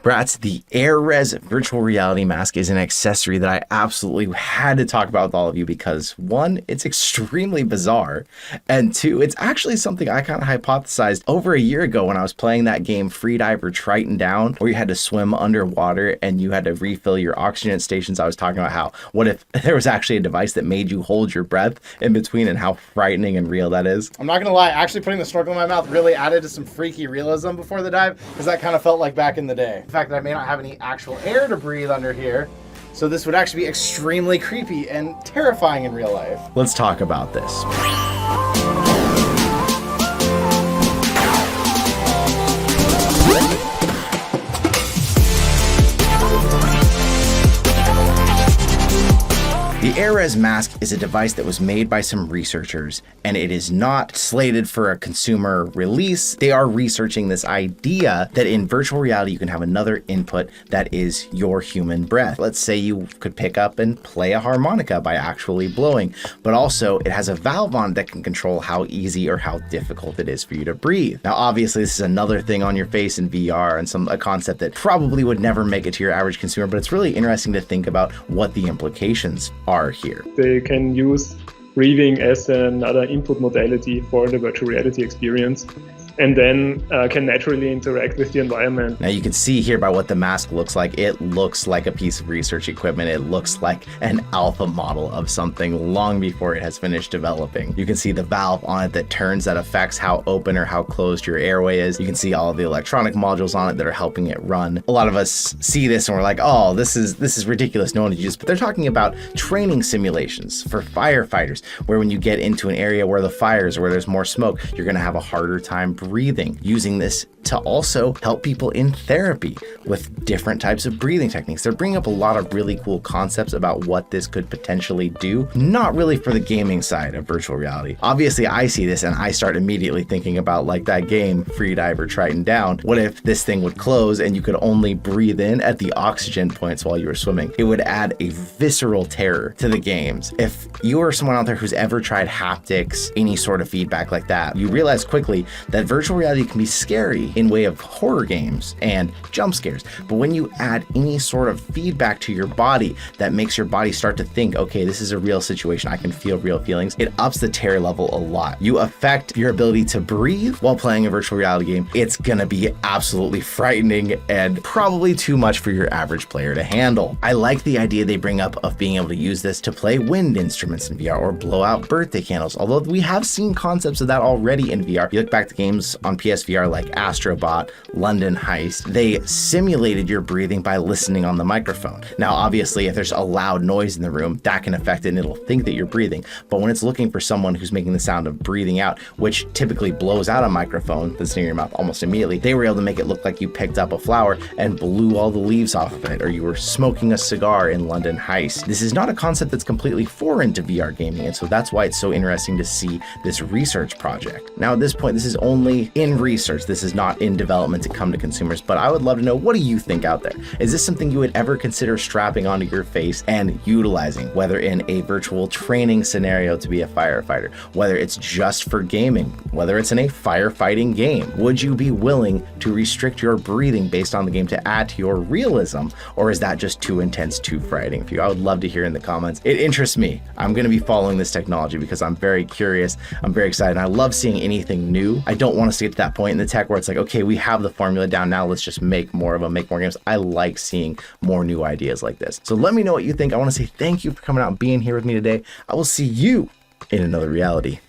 Bratz, the AirRes virtual reality mask is an accessory that I absolutely had to talk about with all of you because one, it's extremely bizarre, and two, it's actually something I kind of hypothesized over a year ago when I was playing that game Freediver Triton Down, where you had to swim underwater and you had to refill your oxygen stations. I was talking about how, what if there was actually a device that made you hold your breath in between and how frightening and real that is. I'm not gonna lie, actually putting the snorkel in my mouth really added to some freaky realism before the dive, because that kind of felt like back in the day. The fact that I may not have any actual air to breathe under here, so this would actually be extremely creepy and terrifying in real life. Let's talk about this. The AirRes mask is a device that was made by some researchers, and it is not slated for a consumer release. They are researching this idea that in virtual reality, you can have another input that is your human breath. Let's say you could pick up and play a harmonica by actually blowing, but also it has a valve on it that can control how easy or how difficult it is for you to breathe. Now, obviously, this is another thing on your face in VR and a concept that probably would never make it to your average consumer, but it's really interesting to think about what the implications are here. They can use breathing as another input modality for the virtual reality experience, and then can naturally interact with the environment. Now you can see here by what the mask looks like, it looks like a piece of research equipment. It looks like an alpha model of something long before it has finished developing. You can see the valve on it that turns, that affects how open or how closed your airway is. You can see all of the electronic modules on it that are helping it run. A lot of us see this and we're like, oh, this is ridiculous, no one would use, but they're talking about training simulations for firefighters, where when you get into an area where the fires or where there's more smoke, you're gonna have a harder time breathing, using this to also help people in therapy with different types of breathing techniques. They're bringing up a lot of really cool concepts about what this could potentially do, not really for the gaming side of virtual reality. Obviously, I see this and I start immediately thinking about like that game, Freediver Triton Down. What if this thing would close and you could only breathe in at the oxygen points while you were swimming? It would add a visceral terror to the games. If you are someone out there who's ever tried haptics, any sort of feedback like that, you realize quickly that virtual reality can be scary in way of horror games and jump scares. But when you add any sort of feedback to your body that makes your body start to think, okay, this is a real situation, I can feel real feelings, it ups the terror level a lot. You affect your ability to breathe while playing a virtual reality game. It's gonna be absolutely frightening and probably too much for your average player to handle. I like the idea they bring up of being able to use this to play wind instruments in VR or blow out birthday candles, although we have seen concepts of that already in VR. You look back to games on PSVR like Astrobot, London Heist, they simulated your breathing by listening on the microphone. Now, obviously, if there's a loud noise in the room, that can affect it and it'll think that you're breathing. But when it's looking for someone who's making the sound of breathing out, which typically blows out a microphone that's near your mouth almost immediately, they were able to make it look like you picked up a flower and blew all the leaves off of it, or you were smoking a cigar in London Heist. This is not a concept that's completely foreign to VR gaming, and so that's why it's so interesting to see this research project. Now, at this point, this is only in research. This is not in development to come to consumers, but I would love to know, what do you think out there? Is this something you would ever consider strapping onto your face and utilizing, whether in a virtual training scenario to be a firefighter, whether it's just for gaming, whether it's in a firefighting game? Would you be willing to restrict your breathing based on the game to add to your realism, or is that just too intense, too frightening for you? I would love to hear in the comments. It interests me. I'm going to be following this technology because I'm very curious. I'm very excited. And I love seeing anything new. I don't want us to get to that point in the tech where it's like, okay, we have the formula down now, let's just make more of them, make more games. I like seeing more new ideas like this. So let me know what you think. I want to say thank you for coming out and being here with me today. I will see you in another reality.